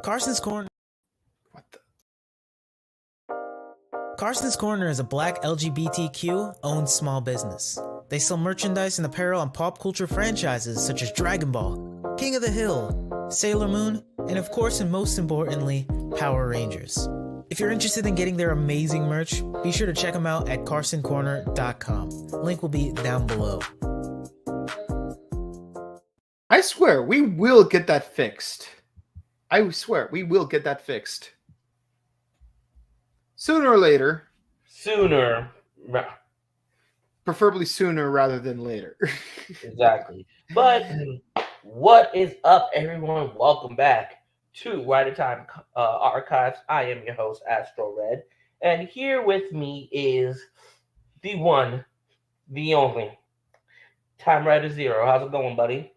Carson's Corner. What the? Carson's Corner is a black LGBTQ-owned small business. They sell merchandise and apparel on pop culture franchises such as Dragon Ball, King of the Hill, Sailor Moon, and of course and most importantly, Power Rangers. If you're interested in getting their amazing merch, be sure to check them out at carsoncorner.com. Link will be down below. I swear, we will get that fixed. I swear, we will get that fixed. Sooner or later. Sooner. Preferably sooner rather than later. Exactly. But what is up, everyone? Welcome back to Rider Time Archives. I am your host, Astro Red. And here with me is the one, the only, Time Rider Zero. How's it going, buddy?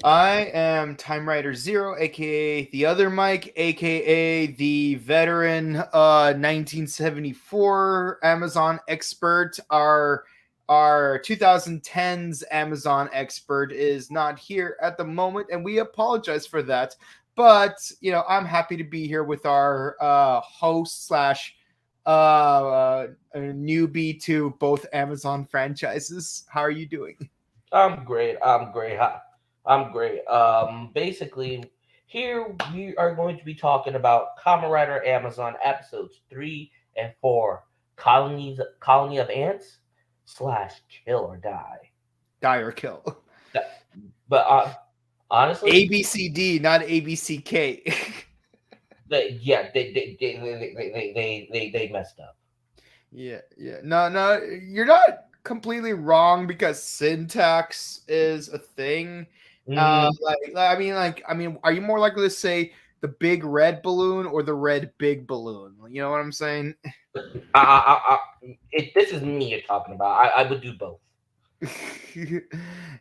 I am Time Rider Zero, aka the other Mike, aka the veteran 1974 Amazon expert. Our 2010s Amazon expert is not here at the moment, and we apologize for that. But I'm happy to be here with our host slash newbie to both Amazon franchises. How are you doing? I'm great. Basically, here we are going to be talking about Kamen Rider Amazon episodes 3 and 4, Colony of Ants / Kill or Die. Die or kill. But honestly, ABCD, not ABCK. they messed up. Yeah. No, you're not completely wrong because syntax is a thing. Mm-hmm. Are you more likely to say the big red balloon or the red big balloon? You know what I'm saying? This is me you're talking about. I would do both. Yeah.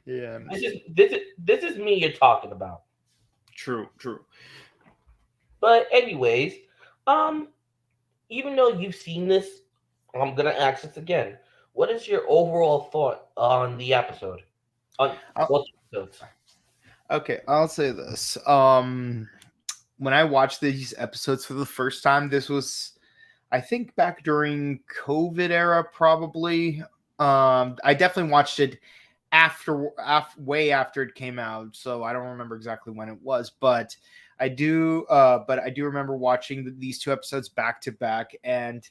This is me you're talking about. True. But anyways, even though you've seen this, I'm gonna ask this again. What is your overall thought on the episode? On both episodes? Okay, I'll say this. When I watched these episodes for the first time, this was, I think, back during COVID era, probably. I definitely watched it way after it came out, so I don't remember exactly when it was, but I do remember watching these two episodes back to back. And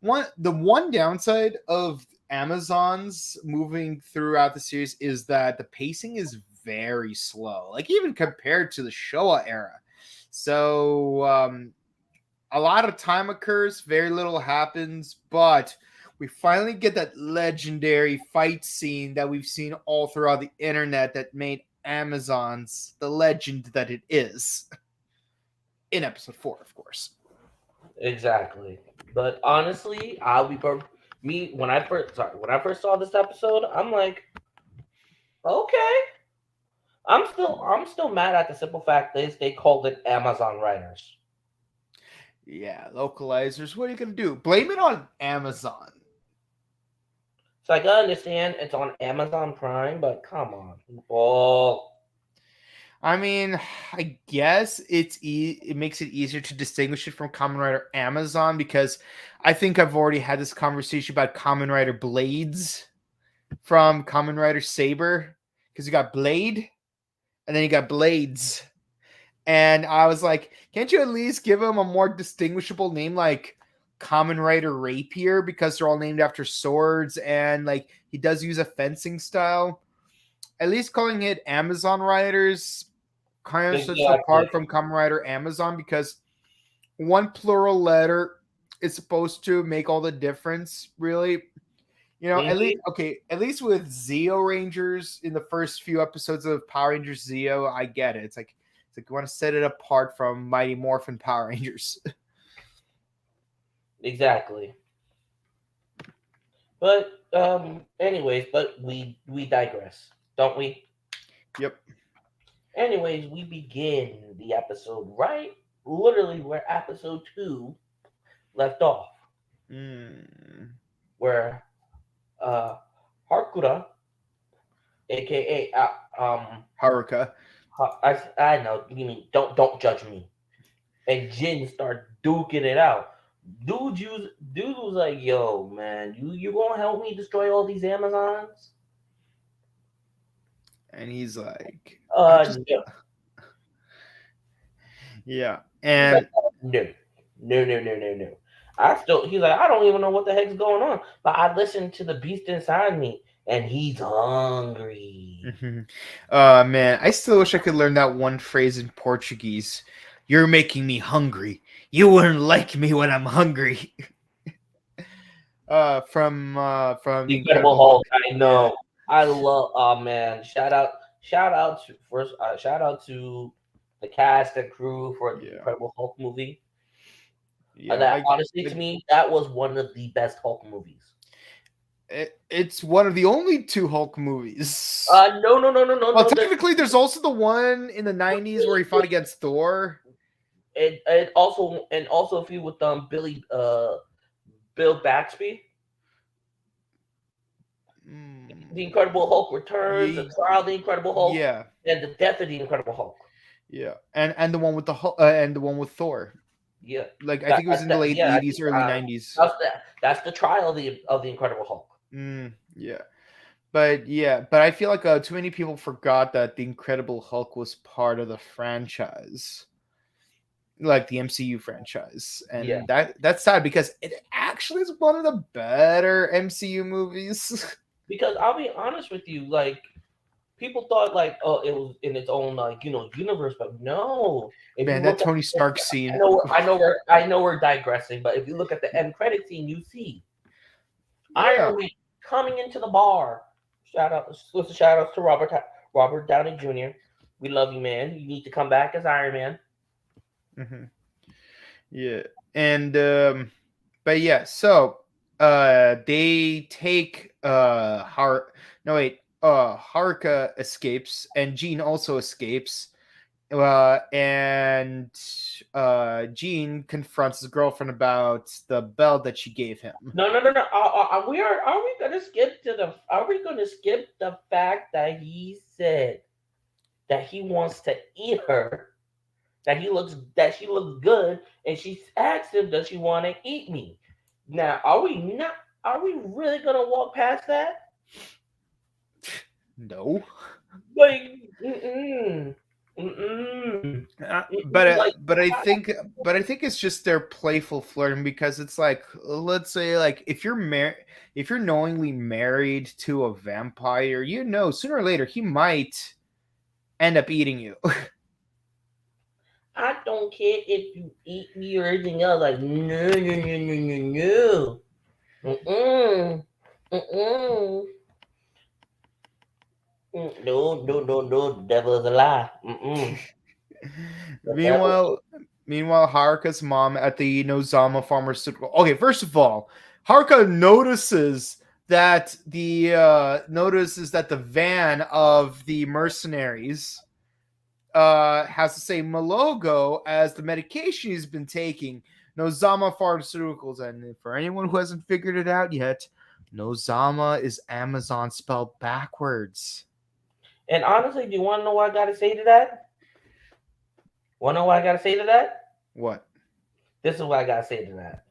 the one downside of Amazon's moving throughout the series is that the pacing is very slow, like even compared to the Showa era. So a lot of time occurs, very little happens, but we finally get that legendary fight scene that we've seen all throughout the internet that made Amazon's the legend that it is in episode 4, of course. Exactly. But honestly, when I first saw this episode, I'm like, okay. I'm still mad at the simple fact that they called it Amazon Riders. Yeah, localizers. What are you gonna do? Blame it on Amazon. So I gotta understand it's on Amazon Prime, but come on, people. I mean, I guess it makes it easier to distinguish it from Kamen Rider Amazon, because I think I've already had this conversation about Kamen Rider Blades from Kamen Rider Saber, because you got Blade and then you got Blades. And I was like, can't you at least give him a more distinguishable name like Kamen Rider Rapier, because they're all named after swords and like he does use a fencing style. At least calling it Amazon Riders kind of sets apart from Kamen Rider Amazon, because one plural letter is supposed to make all the difference, really. At least with Zeo Rangers in the first few episodes of Power Rangers Zeo, I get it. It's like you want to set it apart from Mighty Morphin Power Rangers. Exactly. But anyways, but we digress, don't we? Yep. Anyways, we begin the episode literally where episode 2 left off. Where Harkura, aka Haruka. I know. You mean don't judge me. And Jin start duking it out. Dude was like, "Yo, man, you gonna help me destroy all these Amazons?" And he's like, I just No. yeah. He's like, And no, no. He's like, I don't even know what the heck's going on, but I listened to the beast inside me, and he's hungry. man, I still wish I could learn that one phrase in Portuguese. You're making me hungry. You wouldn't like me when I'm hungry. From The the Incredible Incredible Hulk. Hulk. I Yeah. know. I love. Oh man! Shout out to first. Shout out to the cast and crew for the Yeah. Incredible Hulk movie. Yeah. That honestly, to me, that was one of the best Hulk movies. It's one of the only two Hulk movies. No. Technically, there's also the one in the 90s where he fought against Thor. And also a few with Bill Baxby. The Incredible Hulk Returns, the Trial of the Incredible Hulk, Yeah, and the Death of the Incredible Hulk. yeah, and the one with the Hulk, and the one with Thor. Yeah, Like I think it was in the late 80s, early 90s. That's the Trial of the Incredible Hulk. Yeah, but I feel like too many people forgot that the Incredible Hulk was part of the franchise, like the MCU franchise, and that's sad because it actually is one of the better MCU movies. Because I'll be honest with you, like people thought like, oh, it was in its own universe, but no. If Man, you that look Tony Stark scene. I know we're digressing, but if you look at the end credit scene, you see Iron Man coming into the bar. Shout out to Robert Downey Jr. We love you, man. You need to come back as Iron Man. Yeah, and but yeah, so they take Haruka escapes and Jean also escapes. And Jean confronts his girlfriend about the belt that she gave him. No. Are we going to skip the fact that he said that he wants to eat her, that she looks good, and she asked him, "Does she want to eat me?" Now, are we really going to walk past that? No. Like, But I think it's just their playful flirting, because it's like, let's say, like if you're knowingly married to a vampire, sooner or later he might end up eating you. I don't care if you eat me or anything else. Like, no. No. The devil is a lie. Meanwhile, Haruka's mom at the Nozama Pharmaceutical. Okay, first of all, Haruka notices that the van of the mercenaries has the same logo as the medication he's been taking, Nozama Pharmaceuticals. And for anyone who hasn't figured it out yet, Nozama is Amazon spelled backwards. And honestly, do you want to know what I got to say to that? Want to know what I got to say to that? What? This is what I got to say to that.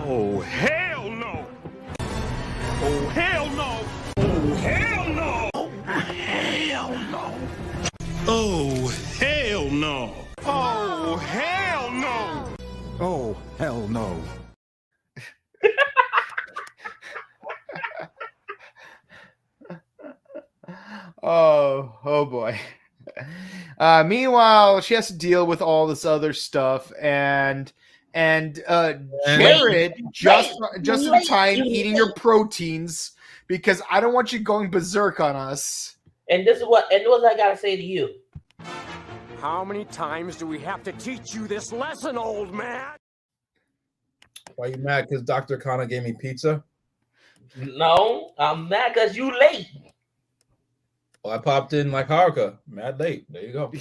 Oh, hell no! Oh, hell no! Oh, hell no! Oh, hell no! Oh, hell no! Oh, hell no! Oh, hell no. Oh boy. Meanwhile, she has to deal with all this other stuff, and Jared just in time eating your proteins, because I don't want you going berserk on us. And this is what I gotta say to you. How many times do we have to teach you this lesson, old man? Why you mad? Because Dr. Connor gave me pizza? No, I'm mad because you late. Well, I popped in like Haruka. Mad late. There you go.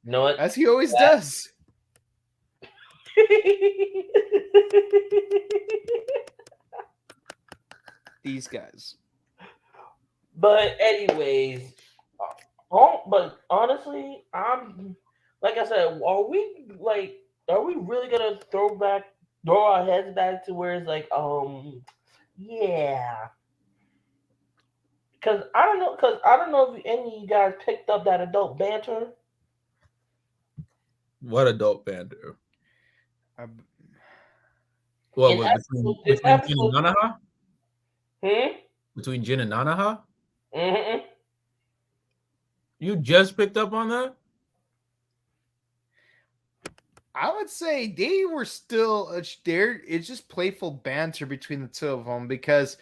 Know what? As he always does. These guys. But anyways, but honestly, I'm like I said, are we really gonna throw our heads back to where it's like, yeah, because I don't know if any of you guys picked up that adult banter. What adult banter? I- Well, In between Jin and episode, Nanaha? hmm, Between Jin and Nanaha? hmm. You just picked up on that? I would say they were still there. It's just playful banter between the two of them because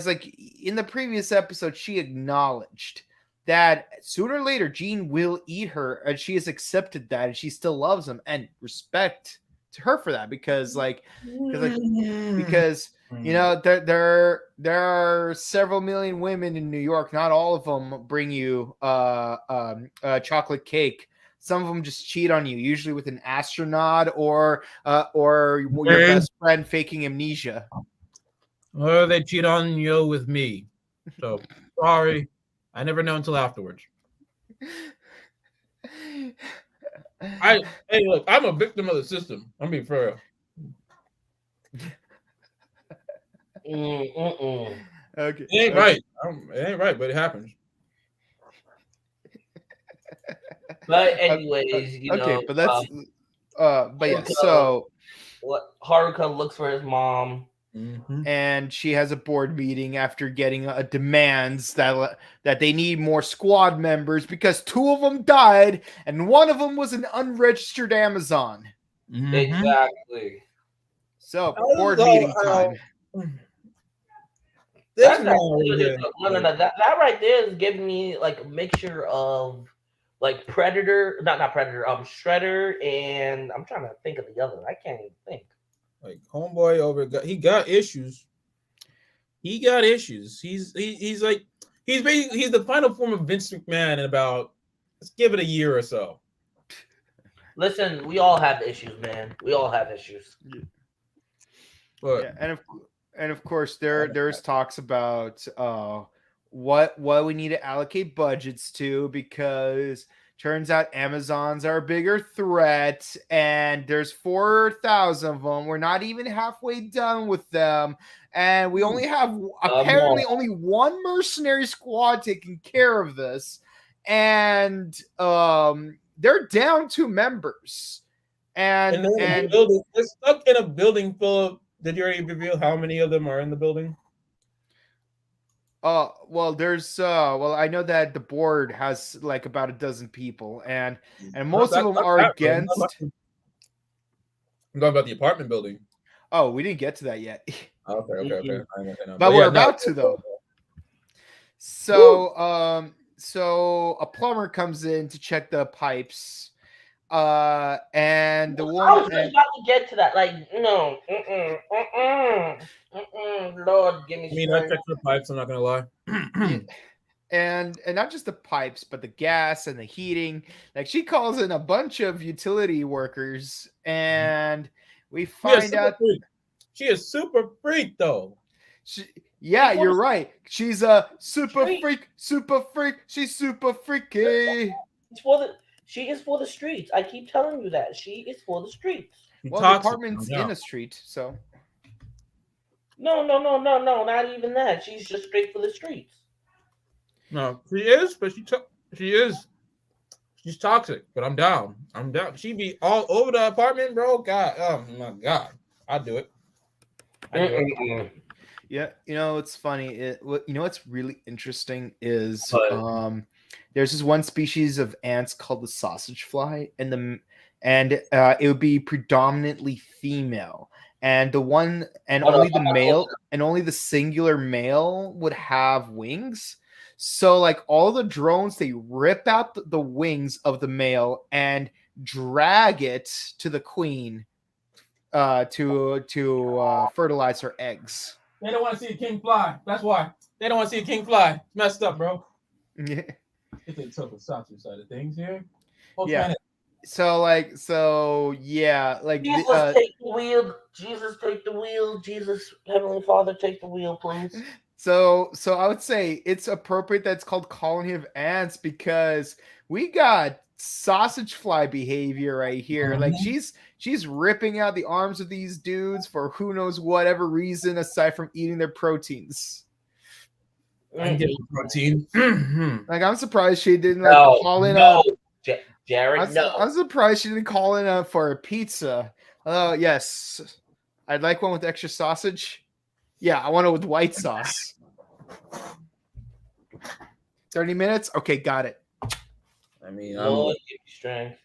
like in the previous episode, she acknowledged that sooner or later Jean will eat her, and she has accepted that, and she still loves him, and respect to her for that because there are several million women in New York. Not all of them bring you chocolate cake. Some of them just cheat on you, usually with an astronaut or your best friend faking amnesia. Or they cheat on you with me. So sorry. I never know until afterwards. Hey, look, I'm a victim of the system. I'm being fair. Okay, It ain't right. It ain't right, but it happens. But anyways, okay, but that's but yeah. Haruka, So what Haruka looks for his mom. Mm-hmm. and she has a board meeting after getting demands that they need more squad members because 2 of them died and 1 of them was an unregistered Amazon. Mm-hmm. Exactly. So board meeting time. That right there is giving me like a mixture of like Predator, not Predator, Shredder, and I'm trying to think of the other. I can't even think. Like homeboy he got issues. He got issues. He's like he's the final form of Vince McMahon in about, let's give it a year or so. Listen, we all have issues, man. We all have issues. But yeah, and of course there's talks about what we need to allocate budgets to because turns out Amazons are a bigger threat and there's 4,000 of them. We're not even halfway done with them. And we only have apparently only 1 mercenary squad taking care of this. And they're down 2 members. And they're stuck in a building full of, did you already reveal how many of them are in the building? Well, there's I know that the board has like about a dozen people, and most of them are against. I'm talking about the apartment building. Oh, we didn't get to that yet. Okay. But we're about to though. So, so a plumber comes in to check the pipes. And the woman. I was just about to get to that. Like, no, Lord, give me. I mean, I checked the pipes. I'm not gonna lie. And not just the pipes, but the gas and the heating. Like she calls in a bunch of utility workers, and we find out she is super freak though. Yeah, you're right. She's a super freak. She's super freaky. She is for the streets. I keep telling you that. She is for the streets. Well, the apartment's in a street, so. No, not even that. She's just straight for the streets. No, she is, but she's toxic, but I'm down. She be all over the apartment, bro. God, oh my God. I'd do it. Yeah, it's funny. What's really interesting is there's this one species of ants called the sausage fly, and it would be predominantly female, and only the male and only the singular male would have wings. So like all the drones, they rip out the wings of the male and drag it to the queen to fertilize her eggs. They don't want to see a king fly. That's why. They don't want to see a king fly. It's messed up, bro. Yeah. It's a tough sausage side of things here. Yeah. So yeah, like Jesus take the wheel. Jesus take the wheel. Jesus, Heavenly Father, take the wheel, please. So I would say it's appropriate that it's called Colony of Ants because we got sausage fly behavior right here. Like she's ripping out the arms of these dudes for who knows whatever reason aside from eating their proteins. I can get the protein. Like I'm surprised she didn't call in Jared, I'm surprised she didn't call in for a pizza. Oh yes, I'd like one with extra sausage. Yeah, I want it with white sauce. 30 minutes? Okay, got it. I mean, Lord, give you strength.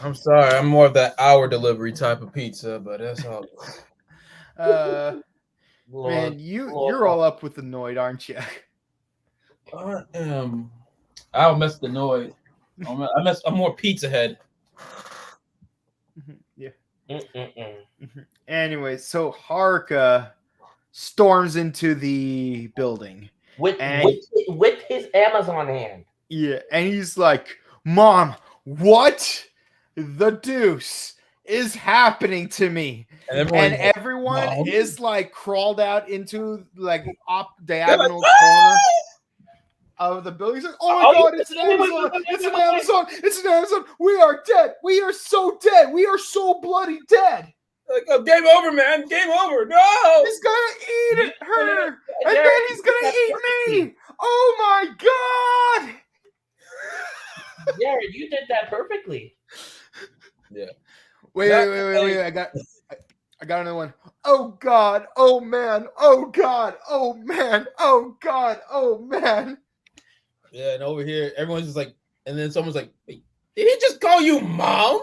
I'm sorry. I'm more of that hour delivery type of pizza, but that's all. Man, you're all up with the Noid, aren't you? I am. I'll mess the noise. I'm more pizza head. Yeah. Anyway, so Haruka storms into the building with his Amazon hand. Yeah, and he's like, "Mom, what the deuce is happening to me?" And everyone is like crawled out into like diagonal corner of the building. He's like, "Oh my god, it's an Amazon! It's an Amazon! It's an Amazon! We are dead! We are so dead! We are so bloody dead!" Like, oh, game over, man! Game over! No! He's gonna eat her, and then he's gonna eat me! Oh my god! Jared, you did that perfectly. Yeah. Wait! I got another one. Oh god! Oh man! Oh god! Oh man! Oh god! Oh man! Yeah, and over here, everyone's just like, and then someone's like, "Wait, did he just call you mom?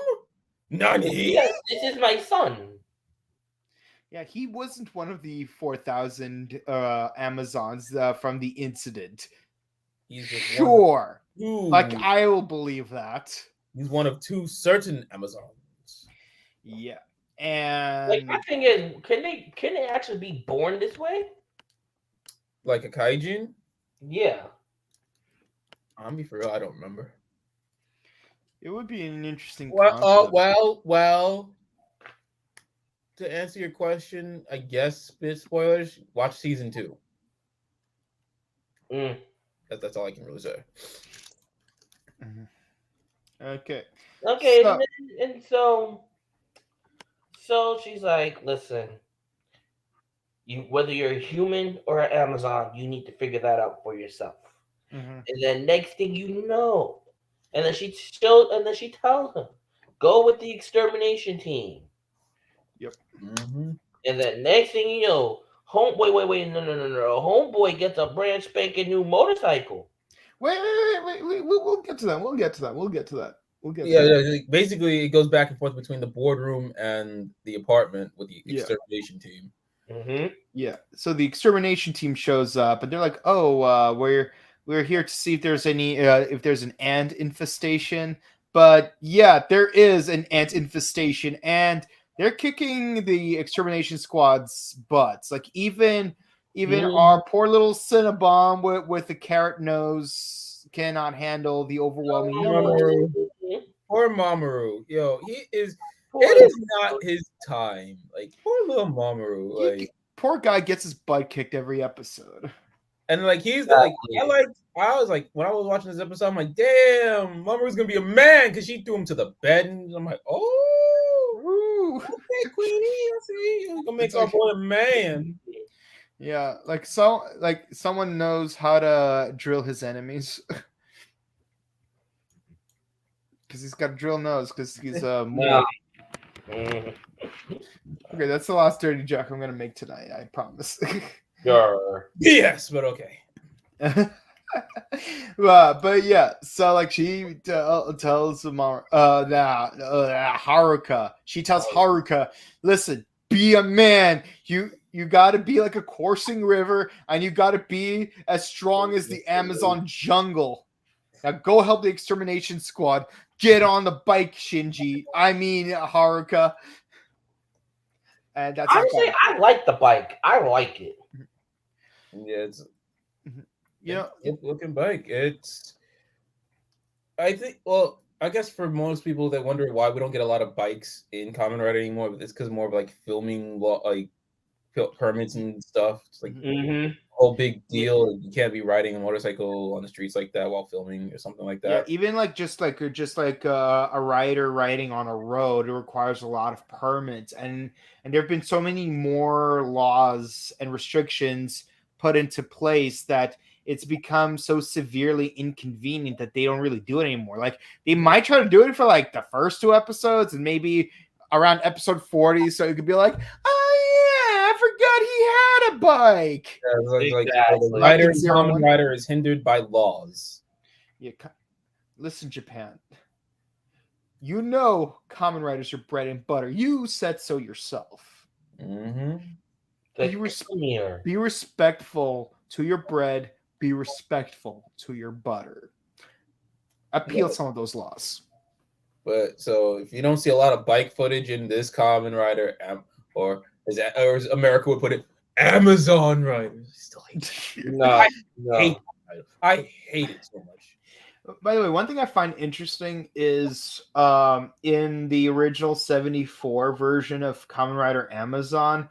Nani? Yes, this is my son." Yeah, he wasn't one of the 4,000 Amazons from the incident. He's sure. Like, I will believe that. He's one of 2 certain Amazons. Yeah. And like, my thing is, can they actually be born this way? Like a kaijin? Yeah. I'm be for real, I don't remember. It would be an interesting well. To answer your question, I guess spoilers. Watch season 2. That's all I can really say. Okay. So she's like, "Listen, whether you're a human or an Amazon, you need to figure that out for yourself." And then next thing you know, and then she tells him, "Go with the extermination team." Yep. And then next thing you know, no. Homeboy gets a brand spanking new motorcycle. Wait. We'll get to that. Yeah. Basically, it goes back and forth between the boardroom and the apartment with the extermination team. Yeah. So the extermination team shows up, and they're like, "Oh, we're here to see if there's an ant infestation." But yeah, there is an ant infestation, and they're kicking the extermination squad's butts. Like even our poor little Cinnabon with the carrot nose cannot handle the overwhelming numbers. Poor Mamoru. Yo, it is not his time. Like, poor little Mamoru. Like, poor guy gets his butt kicked every episode. And like he's like, I was like, when I was watching this episode, I'm like, damn, Mamoru's gonna be a man because she threw him to the bed, and I'm like, oh, okay, Queenie, I see you gonna make our boy a man. Yeah, like someone knows how to drill his enemies. Because he's got a drill nose, because he's a mole. Okay, that's the last dirty joke I'm gonna make tonight, I promise. Sure. Yes, but okay. But yeah, so like she tells Haruka. She tells Haruka, "Listen, be a man. You got to be like a coursing river, and you got to be as strong as the Amazon jungle. Now go help the extermination squad. Get on the bike, Shinji. I mean, Haruka." And that's honestly, I like the bike. I like it. Yeah, it's looking bike. I think. Well, I guess for most people that wonder why we don't get a lot of bikes in Kamen Rider anymore, it's because more of like filming, like permits and stuff. It's like Mm-hmm. a whole big deal. You can't be riding a motorcycle on the streets like that while filming or something like Yeah, that. even like just like a rider riding on a road, it requires a lot of permits, and there have been so many more laws and restrictions put into place that it's become so severely inconvenient that they don't really do it anymore. Like they might try to do it for like the first 2 episodes and maybe around episode 40, so you could be like, oh yeah, I forgot he had a bike. Yeah, it's like Exactly. the rider, Like in Zero Kamen One. Rider is hindered by laws. Yeah, listen, Japan. You know, Kamen Riders are bread and butter. You said so yourself. Mm-hmm. Be respectful to your bread. Be respectful to your butter. Appeal some of those laws. But so if you don't see a lot of bike footage in this Kamen Rider, or as America would put it, Amazon Riders. Still hate it. No, I hate it so much. By the way, one thing I find interesting is in the original 74 version of Kamen Rider Amazon,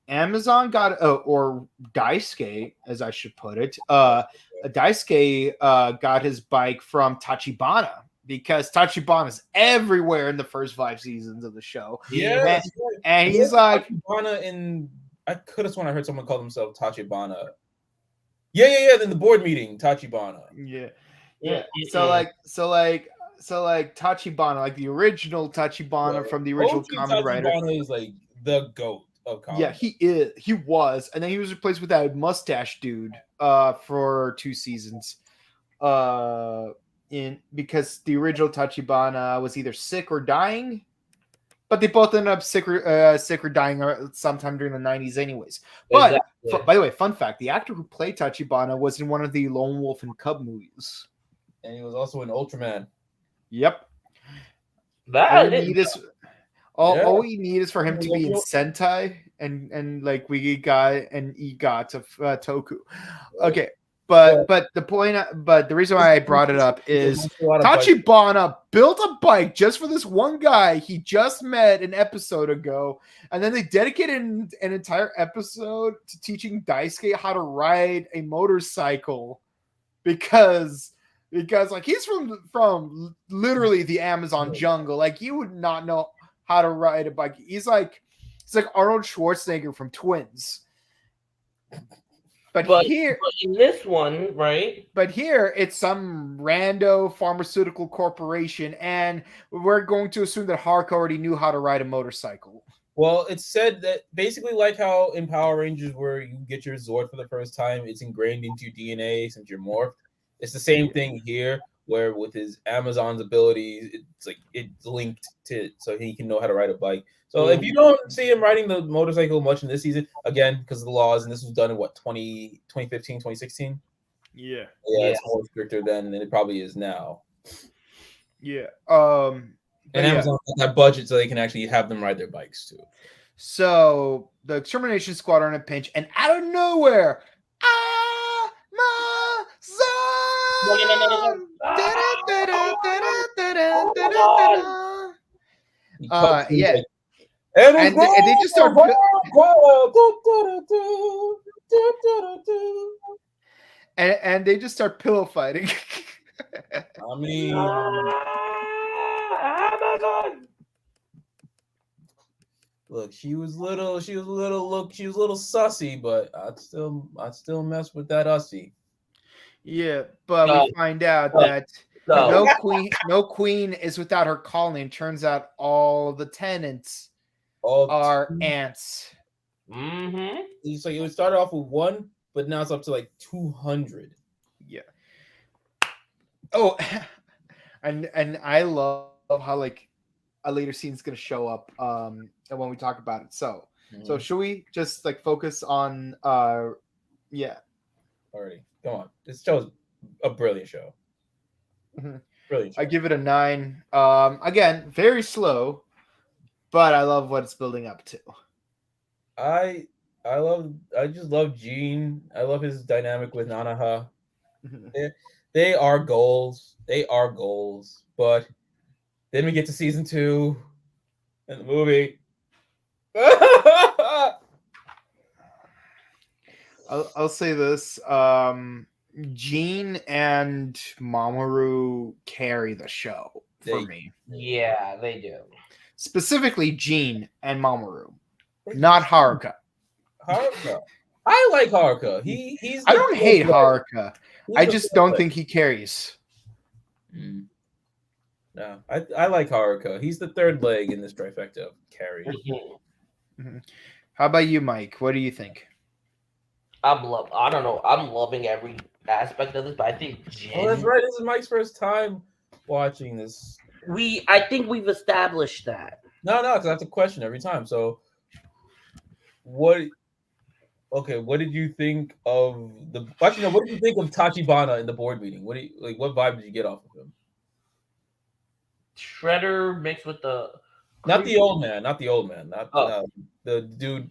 Amazon got or Daisuke, as I should put it, Daisuke got his bike from Tachibana, because Tachibana is everywhere in the first 5 seasons of the show. Yeah, and he's like Tachibana I could have sworn I heard someone call themselves Tachibana. Yeah. In the board meeting, Tachibana. Yeah. So like Tachibana, like the original Tachibana from the original Kamen Rider. Tachibana is like the GOAT of Kamen. Yeah, he was, and then he was replaced with that mustache dude for 2 seasons. Because the original Tachibana was either sick or dying, but they both ended up sick or dying sometime during the 90s anyways. But by the way, fun fact, the actor who played Tachibana was in one of the Lone Wolf and Cub movies. And he was also in Ultraman. Yep. All we need is for him to be in Sentai and like we got an EGOT of Toku. Okay. But the reason why I brought it up is Tachibana built a bike just for this one guy he just met an episode ago, and then they dedicated an entire episode to teaching Daisuke how to ride a motorcycle because like he's from literally the Amazon jungle. Like he would not know how to ride a bike. He's like Arnold Schwarzenegger from Twins. But here in this one, right? But here it's some rando pharmaceutical corporation, and we're going to assume that Haruka already knew how to ride a motorcycle. Well, it's said that basically like how in Power Rangers where you get your Zord for the first time, it's ingrained into your DNA since you're morphed. It's the same thing here, where with his Amazon's abilities, it's like it's linked to it, so he can know how to ride a bike. So if you don't see him riding the motorcycle much in this season, again, because of the laws, and this was done in 2015, 2016? Yeah. It's more stricter than it probably is now. Yeah. And Amazon got that budget so they can actually have them ride their bikes too. So the Extermination Squad are in a pinch, and out of nowhere, and they just start and they just start pillow fighting. I mean, Amazon. Look, she was a little sussy, but I'd still mess with that ussy. Yeah, but we find out that no queen is without her calling. Turns out all the tenants are ants. Mm-hmm. It's like it would start off with 1, but now it's up to like 200. Yeah. Oh, and I love how like a later scene is going to show up when we talk about it. So should we just like focus on yeah. Already. Come on. This show is a brilliant show. Mm-hmm. Brilliant show. I give it a 9. Again, very slow, but I love what it's building up to. I just love Gene. I love his dynamic with Nanaha. They are goals. But then we get to season 2 in the movie. I'll say this. Gene and Mamoru carry the show for me. Yeah, they do. Specifically, Gene and Mamoru, not Haruka. Haruka. I like Haruka. He's. I don't hate Haruka. I just don't think. think he carries. No, I like Haruka. He's the third leg in this trifecta of carry. Mm-hmm. How about you, Mike? What do you think? I don't know. I'm loving every aspect of this, but I think Jin. Oh, that's right. This is Mike's first time watching this. I think we've established that. No, because I have to question every time. So, what? Okay, what did you think of the? Actually, no. What did you think of Tachibana in the board meeting? What What vibe did you get off of him? Shredder mixed with the. Not the old man. Not the dude.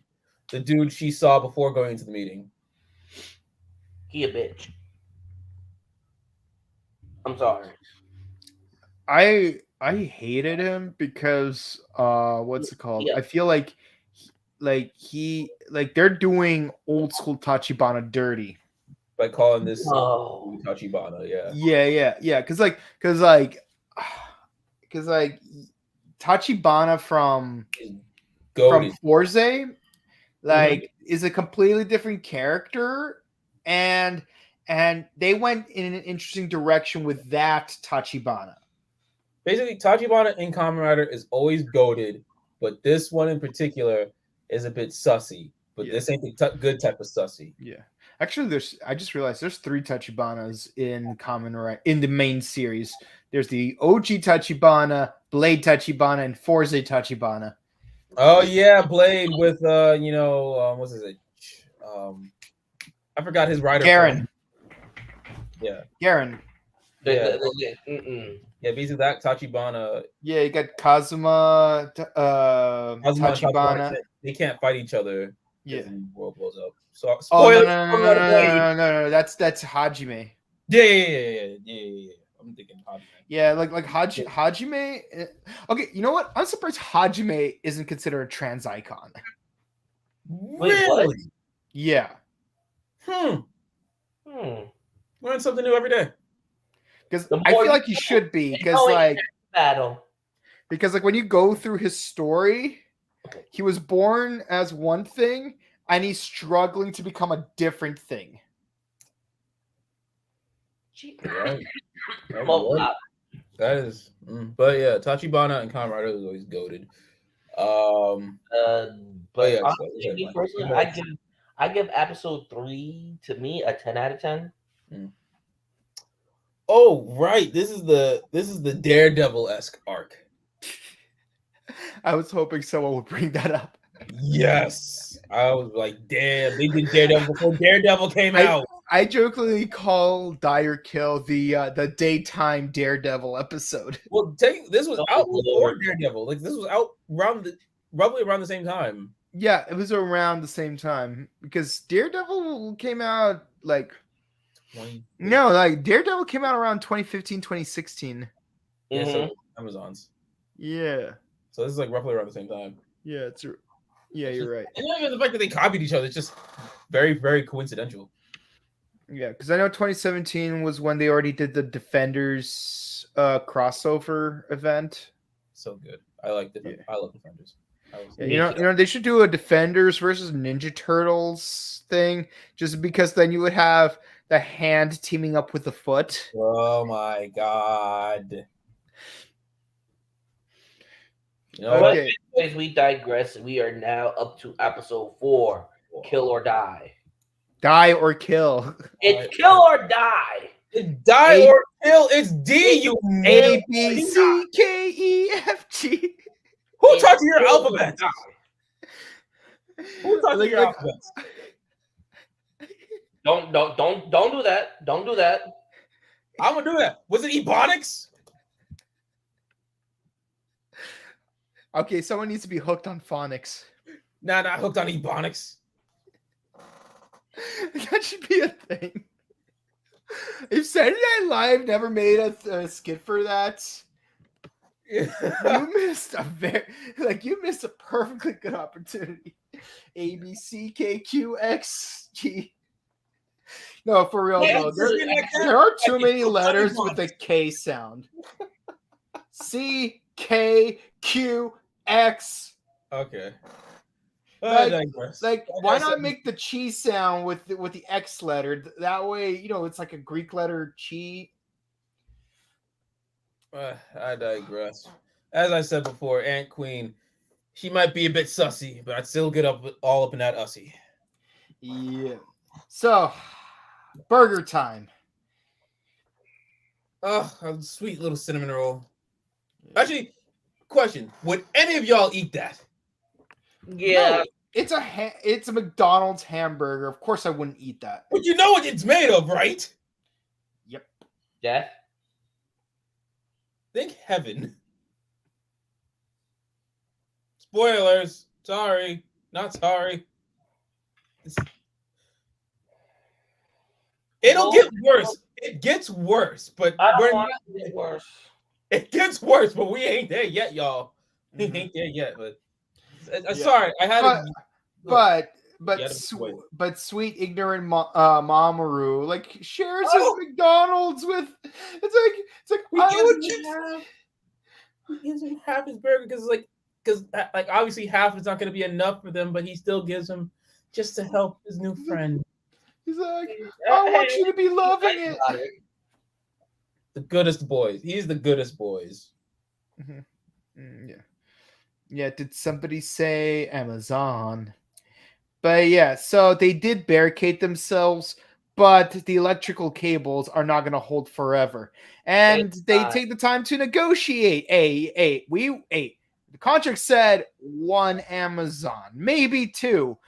The dude she saw before going into the meeting. He a bitch. I'm sorry. I hated him because what's it called? Yeah. I feel like they're doing old school Tachibana dirty by calling this Tachibana. Yeah. Because Tachibana from Forze is a completely different character, and they went in an interesting direction with that Tachibana. Basically, Tachibana in Kamen Rider is always goated, but this one in particular is a bit sussy. But this ain't the good type of sussy. Yeah. Actually, I just realized there's 3 Tachibanas in Kamen Rider in the main series. There's the OG Tachibana, Blade Tachibana, and Forze Tachibana. Oh yeah, Blade with what's his name? I forgot his rider. Garen. Yeah. Garen. Yeah. Basically that Tachibana. Yeah, you got Kazuma, Tachibana. They can't fight each other. Yeah. The world blows up. So spoiler. No. That's Hajime. Yeah. I'm thinking Hajime. Yeah, like Hajime. Okay, you know what? I'm surprised Hajime isn't considered a trans icon. Really? Yeah. Learn something new every day. Because I feel like he should be. Because when you go through his story, he was born as one thing, and he's struggling to become a different thing. Right. That is, but yeah, Tachibana and Kamen Rider is always goated. But honestly, personally, I give episode 3 to me a 10 out of 10. Oh right, this is the Daredevil-esque arc. I was hoping someone would bring that up. Yes, I was like, damn, they did Daredevil before Daredevil came out. I jokingly call Dire Kill the daytime Daredevil episode. Well, this was out before Daredevil. Like this was out roughly around the same time. Yeah, it was around the same time because Daredevil came out like Daredevil came out around 2015, 2016. Yeah, so Amazon's. Yeah. So this is like roughly around the same time. Yeah, you're right. And not even the fact that they copied each other, it's just very, very coincidental. Yeah, because I know 2017 was when they already did the Defenders crossover event. So good. I love Defenders. They should do a Defenders versus Ninja Turtles thing, just because then you would have the hand teaming up with the foot. Oh my god. Okay. As we digress, we are now up to episode 4, Kill or Die. Die or kill. It's kill or die. It's die or kill. It's D, you A, B, C, K, E, F, G. Who taught you your alphabet? Who taught you your alphabet? Don't do that. Don't do that. I'm gonna do that. Was it Ebonics? Okay, someone needs to be hooked on phonics. Nah, not hooked on Ebonics. That should be a thing. If Saturday Night Live never made a skit for that, you missed a perfectly good opportunity. A B C K Q X G. No, for real Yeah, though, it's there are too many Like, letters come on. with a K sound. C K Q X. Okay. Like, I digress. why not make the chi sound with the X letter? That way, it's like a Greek letter chi. I digress. As I said before, Aunt Queen, she might be a bit sussy, but I'd still get all up in that ussy. Yeah. So, burger time. Oh, a sweet little cinnamon roll. Actually, question: would any of y'all eat that? Yeah. No, it's a McDonald's hamburger. Of course, I wouldn't eat that. But you know what it's made of, right? Yep. Death. Thank heaven. Spoilers. Sorry. Not sorry. It'll get worse. It gets worse, but I don't want it to get worse. It gets worse, but we ain't there yet, y'all. We ain't there yet, but sorry, I had but sweet ignorant Mamoru like shares his McDonald's with it's like I would he gives him half his burger because obviously half is not going to be enough for them, but he still gives him just to help his new friend. He's like, I want you to be loving it. The goodest boys. He's the goodest boys. Yeah. Yeah. Did somebody say Amazon? But yeah, so they did barricade themselves, but the electrical cables are not going to hold forever, and they take the time to negotiate. The contract said 1 Amazon, maybe 2.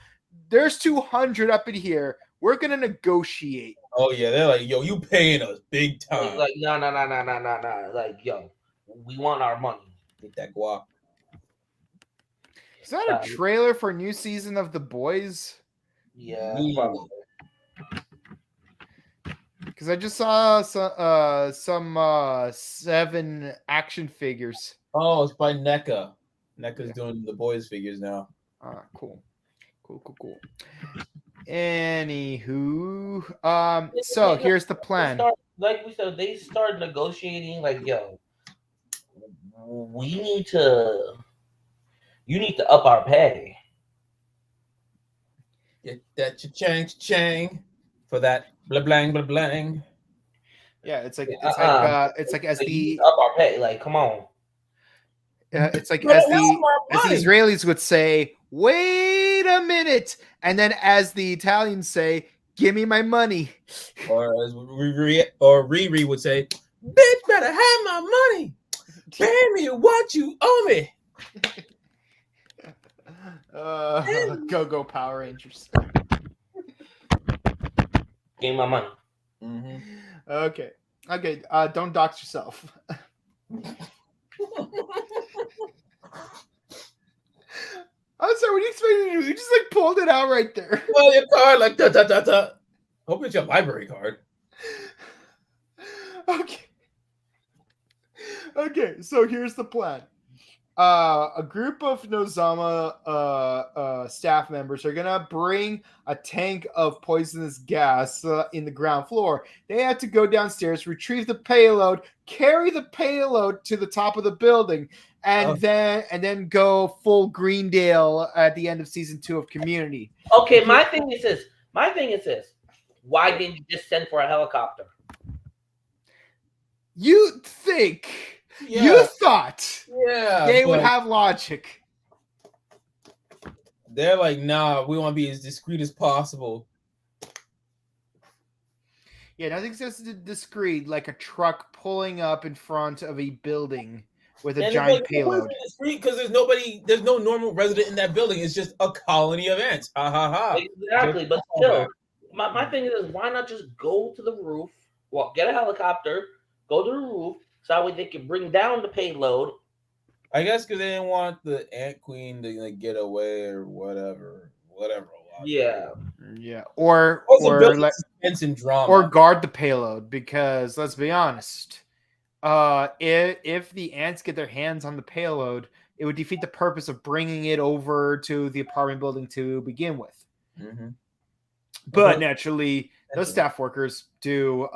There's 200 up in here. We're gonna negotiate. Oh yeah, they're like, yo, you paying us big time. Like, no. Like, yo, we want our money. Get that guap. Is that a trailer for a new season of The Boys? Yeah, because I just saw some 7 action figures. Oh, it's by NECA. NECA's doing The Boys figures now. Cool. Anywho, so here's the plan. Like we said, they start negotiating. Like, yo, you need to up our pay. Get that cha-chang for that blah blang blah blang. Yeah, it's like as the up our pay. Like, come on. It's like as the Israelis would say, wait a minute, and then as the Italians say, give me my money, or as Riri would say, bitch better have my money, pay me what you owe me. Go Power Rangers. Give me my money. Mm-hmm. Okay. Don't dox yourself. I'm sorry, what do you expect me to do? You just like pulled it out right there. Well, your card, like da. Hope it's your library card. Okay, so here's the plan. A group of Nozama staff members are gonna bring a tank of poisonous gas in the ground floor. They have to go downstairs, retrieve the payload, carry the payload to the top of the building, and then go full Greendale at the end of season 2 of Community. Okay, my thing is this. Why didn't you just send for a helicopter? You think? Yeah. You thought they would but have logic. They're like, nah, we want to be as discreet as possible. Yeah, nothing's just discreet, like a truck pulling up in front of a building with a giant payload. Because there's no normal resident in that building. It's just a colony of ants. Ha ha ha. Exactly, but still, my thing is, why not just go to the roof? Well, get a helicopter, go to the roof, so that way they can bring down the payload. I guess because they didn't want the Ant Queen to like get away or whatever. Yeah. Or suspense and drama. Or guard the payload, because let's be honest, if the ants get their hands on the payload, it would defeat the purpose of bringing it over to the apartment building to begin with. Mm-hmm. But naturally, those staff workers do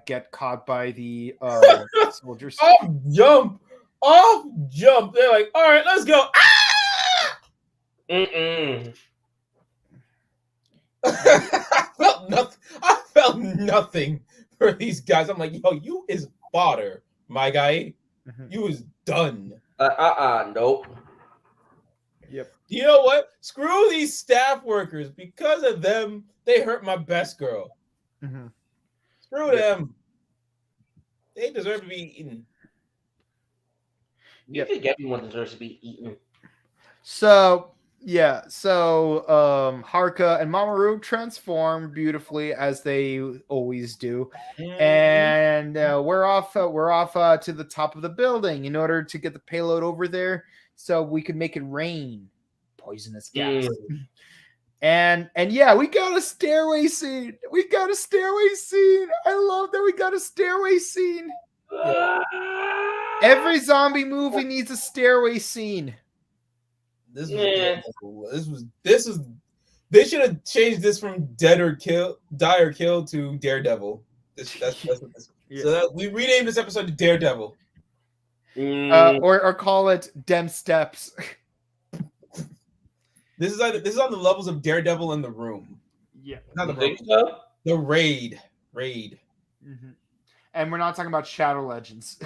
get caught by the soldiers. Off jump. They're like, all right, let's go. Ah! I felt nothing for these guys. I'm like, yo, you is fodder, my guy. You is done. Nope. Yep. You know what? Screw these staff workers. Because of them, they hurt my best girl. Screw them. They deserve to be eaten. You think everyone deserves to be eaten? So Haruka and Mamoru transform beautifully as they always do, and we're off to the top of the building in order to get the payload over there, so we can make it rain poisonous gas. And yeah, we got a stairway scene. I love that we got a stairway scene. Every zombie movie needs a stairway scene. This was they should have changed this from Die or Kill to Daredevil. That's what this. So we renamed this episode to Daredevil. Or call it Dem Steps. This is on the levels of Daredevil in the Room. Yeah, not the think so? The Raid. And we're not talking about Shadow Legends.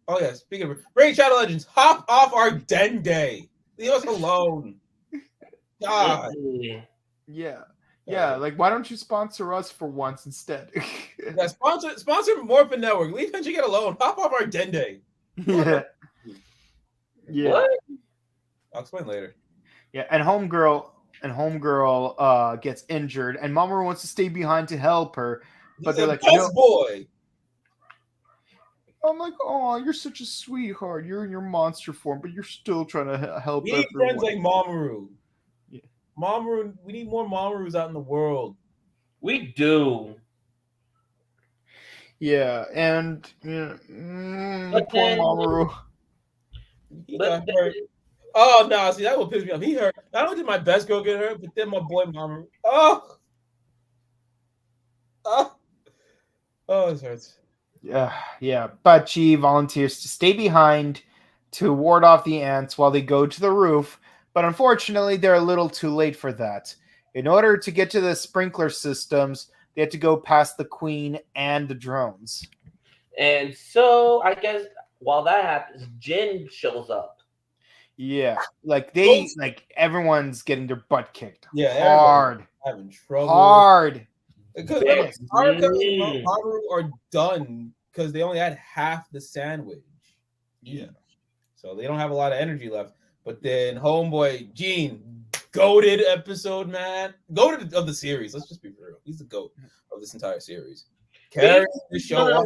Oh yeah, speaking of Raid Shadow Legends, hop off our den day. Leave us alone. God. Yeah. Like, why don't you sponsor us for once instead? Yeah, sponsor Morphin Network. Leave Country Get alone. Hop off our den day. Yeah. What? I'll explain later. Yeah, and homegirl gets injured, and Mamoru wants to stay behind to help her, but they're like, no. Boy. I'm like, oh, you're such a sweetheart. You're in your monster form, but you're still trying to help. We need friends like Mamoru. Yeah. Mamoru, we need more Mamorus out in the world. We do. Yeah, and poor Mamoru. He got hurt. Oh no! See, that will piss me off. He hurt. Not only did my best girl get hurt, but then my boy Mamoru. Oh, this hurts. Yeah. But she volunteers to stay behind to ward off the ants while they go to the roof. But unfortunately, they're a little too late for that. In order to get to the sprinkler systems, they had to go past the queen and the drones. And so, I guess while that happens, Jin shows up. Yeah, like everyone's getting their butt kicked. Yeah, hard, having trouble. Hard. Because Haruka and Mamoru are done because they only had half the sandwich. Yeah. So they don't have a lot of energy left. But then homeboy Gene, goated episode, man. Goated of the series. Let's just be real. He's the goat of this entire series. Carrying the show.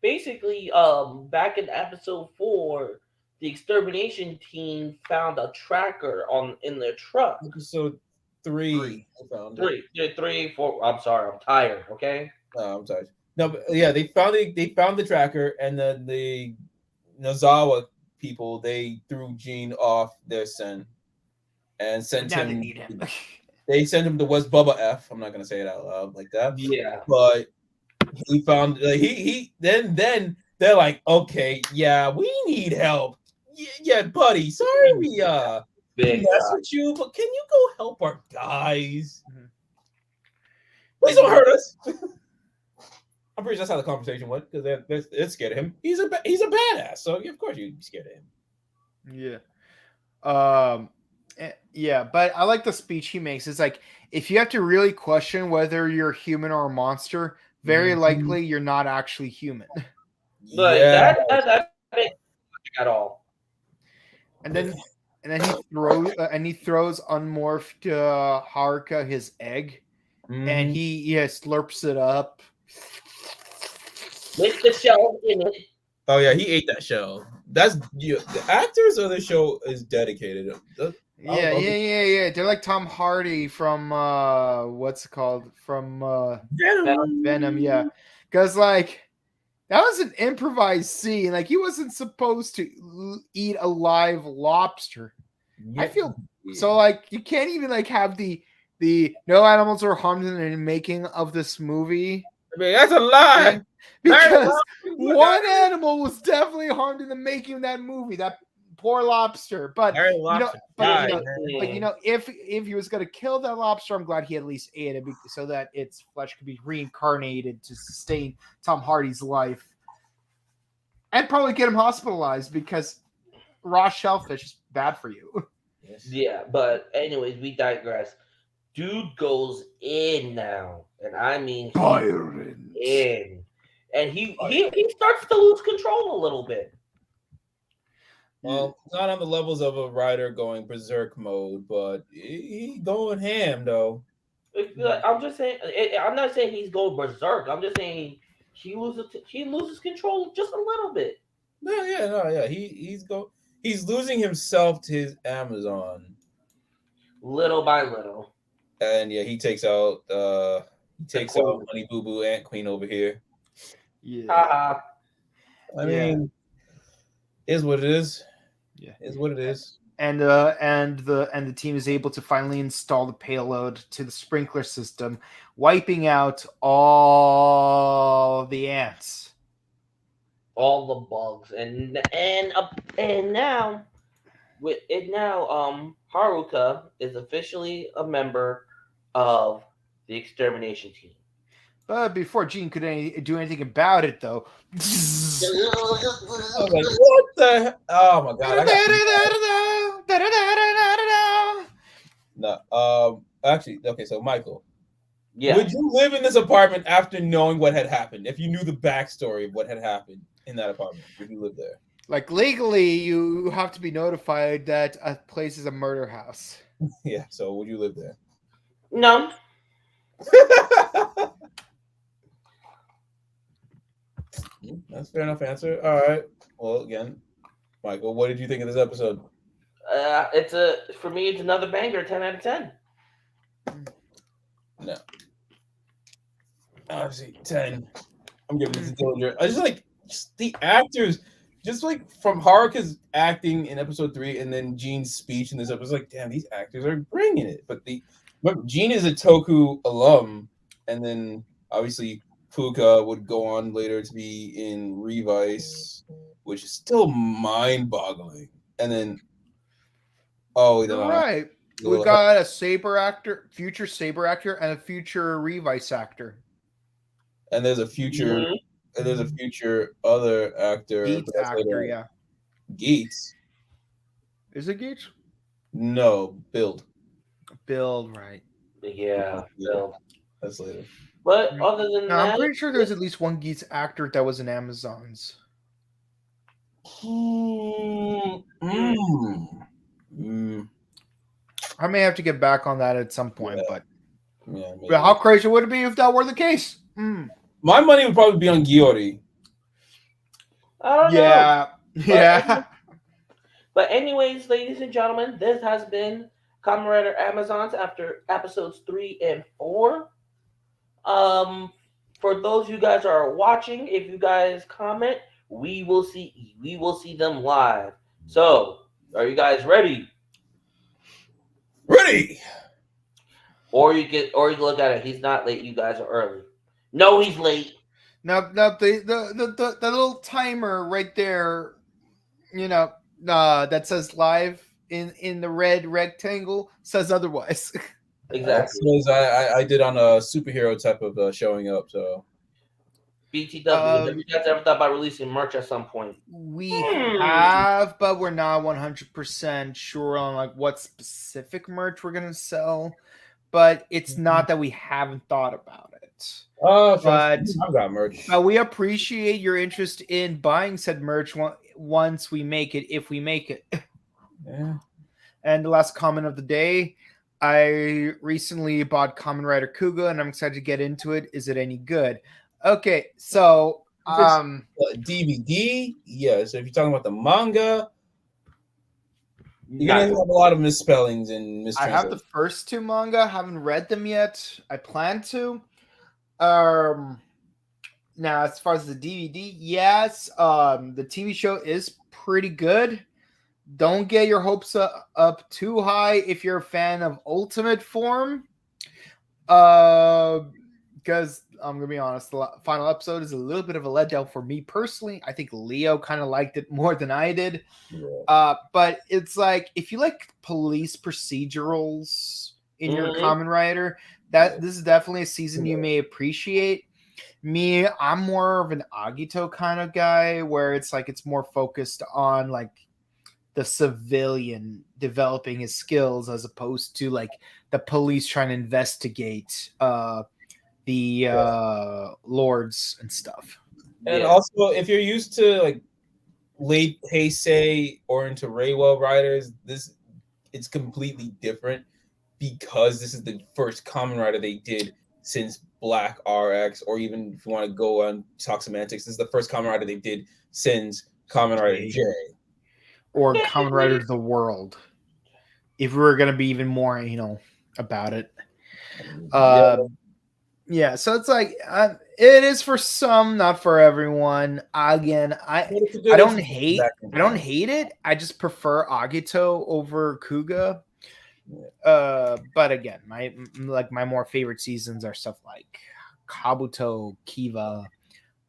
Basically, back in episode 4, the extermination team found a tracker in their truck. Episode 3. Three, 4. I'm sorry, I'm tired. Okay. I'm sorry. No, but yeah, they found the tracker, and then the Nozawa people, they threw Gene off their scent and sent him. They sent him to West Bubba F. I'm not gonna say it out loud like that. Yeah. But he found then they're like, okay, yeah, we need help. Yeah, buddy. Sorry we mess with you, but can you go help our guys? Please don't hurt us. I'm pretty sure that's how the conversation went because it scared him. He's a badass, so of course you'd be scared of him. Yeah. Yeah, but I like the speech he makes. It's like, if you have to really question whether you're human or a monster, very likely you're not actually human. But that ain't at all. And then he throws unmorphed Haruka his egg, and he slurps it up. With the shell in it. Oh yeah, he ate that shell. That's the actors of the show is dedicated. Yeah. They're like Tom Hardy from what's it called? From Venom. Yeah, because like that was an improvised scene. Like he wasn't supposed to eat a live lobster. Yeah. So like you can't even like have the no animals were harmed in the making of this movie. I mean, that's a lie. Thing, because one animal was definitely harmed in the making of that movie. That poor lobster. But if he was gonna kill that lobster, I'm glad he at least ate it so that its flesh could be reincarnated to sustain Tom Hardy's life. And probably get him hospitalized because raw shellfish is bad for you. Yeah, but anyways, we digress. Dude goes in now, and I mean in, and he starts to lose control a little bit. Well, it's not on the levels of a rider going berserk mode, but he going ham though. I'm just saying. I'm not saying he's going berserk. I'm just saying he loses control just a little bit. Yeah. He's losing himself to his Amazon, little by little. And yeah, he takes out Honey Boo Boo Ant Queen over here. Yeah. I mean, is what it is. Yeah, is what it is. And the team is able to finally install the payload to the sprinkler system, wiping out all the ants, all the bugs, and now Haruka is officially a member of the extermination team. But before Gene could do anything about it, though. I was like, what the? Oh my god! No. Actually, okay. So Michael, would you live in this apartment after knowing what had happened? If you knew the backstory of what had happened in that apartment, would you live there? Like legally, you have to be notified that a place is a murder house. Yeah. So would you live there? No. That's a fair enough answer. All right. Well, again, Michael, what did you think of this episode? For me, it's another banger. 10 out of 10. No. Obviously, 10. I'm giving it to Dillinger. I just like the actors, just like from Haruka's acting in episode 3 and then Gene's speech in this episode. Like, damn, these actors are bringing it. But remember, Gene is a Toku alum, and then obviously Fuka would go on later to be in Revice, which is still mind-boggling. And then, right, we got a future Saber actor, and a future Revice actor. And there's a future, other actor. Geats actor, yeah. Geats. Is it Geats? No, Build, right? Yeah, Build. That's later. But other than that, I'm pretty sure there's at least one Geats actor that was in Amazons. I may have to get back on that at some point, but how crazy would it be if that were the case? My money would probably be on Giori. I don't know. Yeah. But anyways, ladies and gentlemen, this has been Kamen Rider Amazons after episodes 3 and 4. For those of you guys who are watching, if you guys comment, we will see them live. So, are you guys ready? Ready. Or you look at it. He's not late. You guys are early. No, he's late. Now the little timer right there, that says live in the red rectangle says otherwise. Exactly. I did on a superhero type of showing up. So BTW, have you guys ever thought about releasing merch at some point? We have, but we're not 100% sure on like what specific merch we're gonna sell. But it's not that we haven't thought about it. But I've got merch. We appreciate your interest in buying said merch once we make it, if we make it. Yeah. And the last comment of the day. I recently bought Kamen Rider Kuga, and I'm excited to get into it. Is it any good? Okay, so DVD, yes. If you're talking about the manga, you're gonna have a lot of misspellings and mistranslations. I have the first 2 manga. Haven't read them yet. I plan to. Now, as far as the DVD, yes, the TV show is pretty good, don't get your hopes up too high if you're a fan of Ultimate Form. Because I'm gonna be honest, the final episode is a little bit of a letdown for me personally. I think Leo kind of liked it more than I did. Yeah. But it's like if you like police procedurals in your Kamen Rider, this is definitely a season you may appreciate. Me, I'm more of an Agito kind of guy, where it's like it's more focused on like the civilian developing his skills as opposed to like the police trying to investigate the lords and stuff. And also, if you're used to like late Heisei or into Reiwa Riders, it's completely different because this is the first Kamen Rider they did since Black RX, or even if you want to go on talk semantics, this is the first Kamen Rider they did since Kamen Rider J. Or Kamen Rider the World. If we were gonna be even more, about it. Yeah, so it's like it is for some, not for everyone. Again, I don't hate it. I just prefer Agito over Kuga. But again, my more favorite seasons are stuff like Kabuto, Kiva.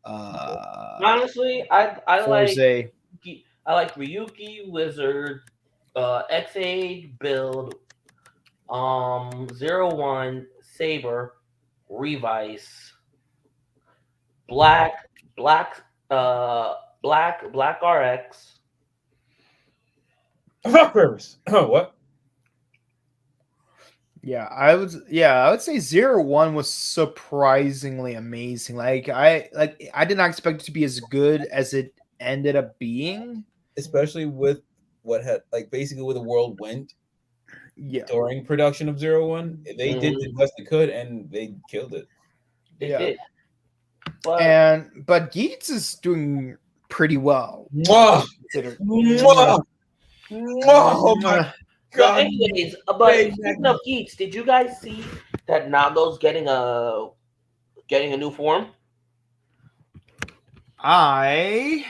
Honestly, I like Ryuki, Wizard, X8, Build, 01, Saber, Revice, Black RX. What? What? I would say 01 was surprisingly amazing. I did not expect it to be as good as it ended up being, especially with what had basically where the world went. Yeah. During production of 01, they did the best they could and they killed it. They did. But Geats is doing pretty well. Oh my God. Anyways, but speaking of Geats, did you guys see that Nago's getting a new form? I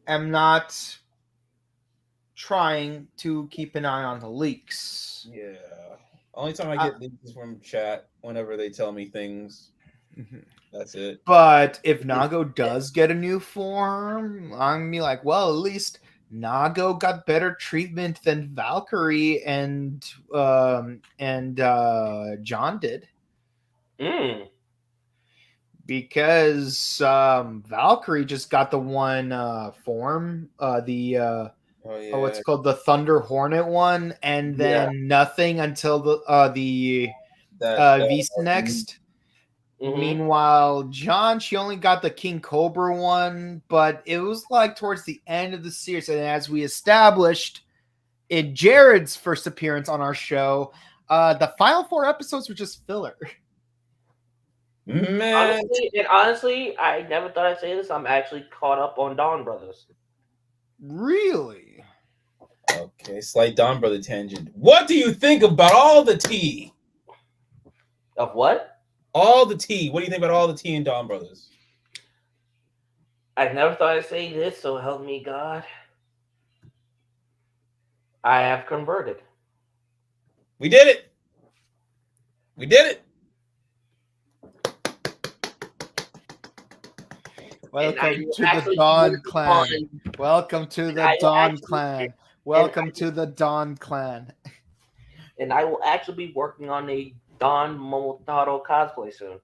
am not trying to keep an eye on the leaks. Yeah. Only time I get leaks is from chat whenever they tell me things. That's it. But if Nago does get a new form, I'm gonna be like, well, at least Nago got better treatment than Valkyrie and John did. Because Valkyrie just got the one form, what's called the Thunder Hornet one, and then nothing until the Visa Next. Meanwhile, John, she only got the King Cobra one, but it was like towards the end of the series, and as we established in Jared's first appearance on our show, the final 4 episodes were just filler. Man, honestly, I never thought I'd say this. I'm actually caught up on Dawn Brothers. Really? Okay, slight Dawn Brother tangent. What do you think about all the tea? Of what? All the tea. What do you think about all the tea in Dawn Brothers? I never thought I'd say this, so help me God. I have converted. We did it. We did it. Welcome to the Dawn Clan. Welcome to the Dawn Clan. Welcome to the Dawn Clan. And I will actually be working on a Don Momotaro cosplay soon.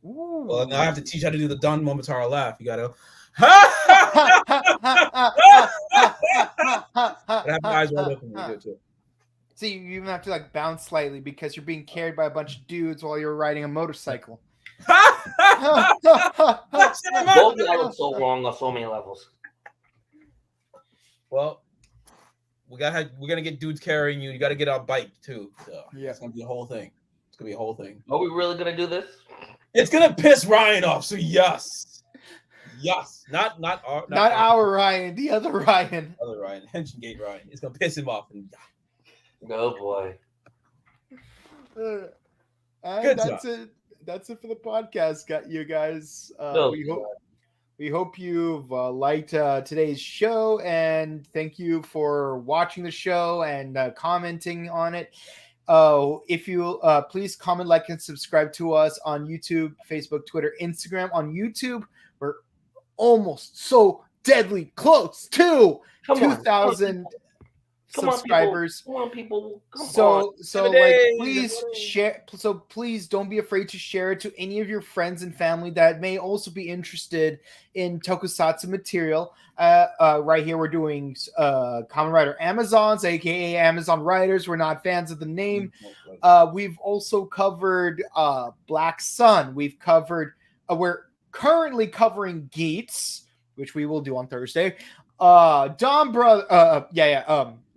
Ooh. Well, now I have to teach you how to do the Don Momotaro laugh. You gotta. Have my eyes wide open when you do it too. See, you even have to bounce slightly because you're being carried by a bunch of dudes while you're riding a motorcycle. Both of you are so wrong on so many levels. Well, we're gonna get dudes carrying you. You got to get on a bike too. So yeah, it's gonna be a whole thing. It's gonna be a whole thing. Are we really gonna do this? It's gonna piss Ryan off. So yes, not our Ryan, the other Ryan, Henshin Gate Ryan. It's gonna piss him off. And oh boy. And that's it. That's it for the podcast. Got you guys. We hope you've liked today's show, and thank you for watching the show and commenting on it. If you please comment, like, and subscribe to us on YouTube, Facebook, Twitter, Instagram. On YouTube, we're almost so deadly close to 2,000 subscribers. Come on, people. Come So on. like, please share. So please don't be afraid to share it to any of your friends and family that may also be interested in tokusatsu material. Right here, we're doing Kamen Rider Amazons, aka Amazon Riders. We're not fans of the name. We've also covered Black Sun. We've covered. We're currently covering Skits, which we will do on Thursday. Dom brother,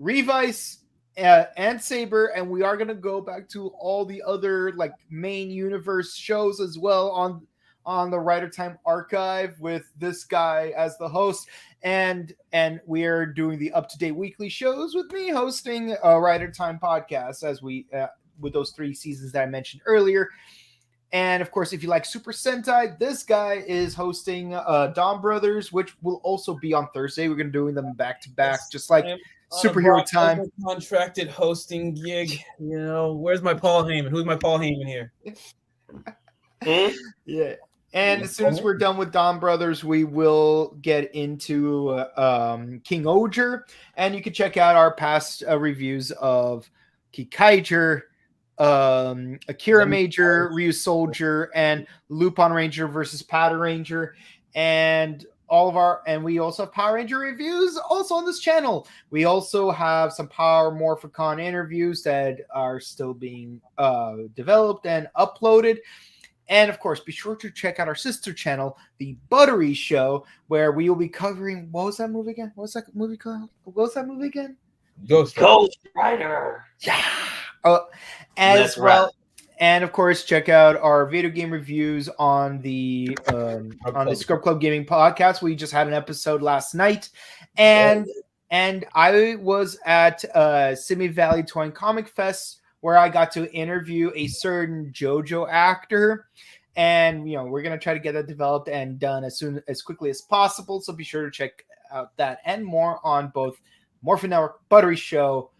Revice and Saber, and we are gonna go back to all the other like main universe shows as well on the Rider Time archive with this guy as the host, and we are doing the up to date weekly shows with me hosting a Rider Time podcast as we with those 3 seasons that I mentioned earlier. And of course, if you like Super Sentai, this guy is hosting Dawn Brothers, which will also be on Thursday. We're going to do them back to back, just like Superhero Time. Contracted hosting gig. You know, where's my Paul Heyman? Who's my Paul Heyman here? Yeah. And as soon as we're done with Dawn Brothers, we will get into King Oger. And you can check out our past reviews of Kikaiger, Akira Major, Ryu Soldier, and Lupin Ranger versus Powder Ranger, and we also have Power Ranger reviews also on this channel. We also have some Power Morphicon interviews that are still being developed and uploaded. And of course, be sure to check out our sister channel, The Buttery Show, where we will be covering, what was that movie again? What was that movie called? Ghost Rider. Yeah. As well, right. And of course, check out our video game reviews on the Scrub Club Gaming podcast. We just had an episode last night, and I was at Simi Valley Toy and Comic Fest where I got to interview a certain JoJo actor, and we're gonna try to get that developed and done as quickly as possible. So be sure to check out that and more on both Morphin Network, Buttery Show.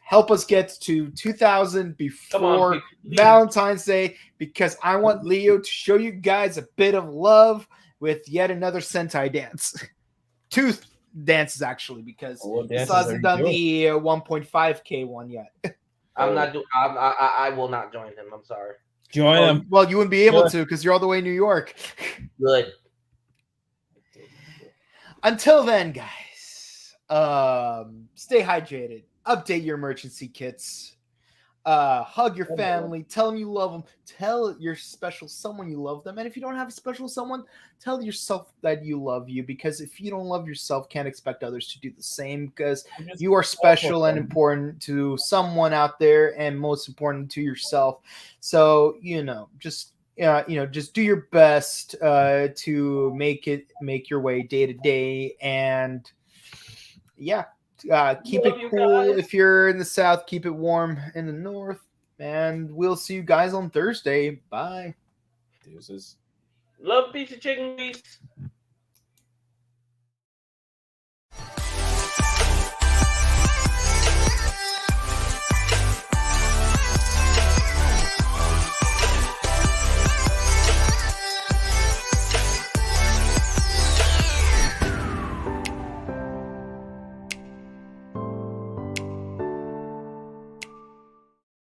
Help us get to 2,000 before Valentine's Day, because I want Leo to show you guys a bit of love with yet another Sentai dance. 2 dances, actually, because he hasn't done the 1.5K one yet. I will not join him. I'm sorry. Join him. Well, you wouldn't be able to because you're all the way in New York. Good. Until then, guys, stay hydrated. Update your emergency kits. Hug your family. Tell them you love them. Tell your special someone you love them. And if you don't have a special someone, tell yourself that you love you. Because if you don't love yourself, can't expect others to do the same. Because you are special and important to someone out there, and most important to yourself. So just do your best to make your way day to day, and keep it cool if you're in the south, keep it warm in the north, and we'll see you guys on Thursday. Bye. Deuces. Love, piece of chicken grease.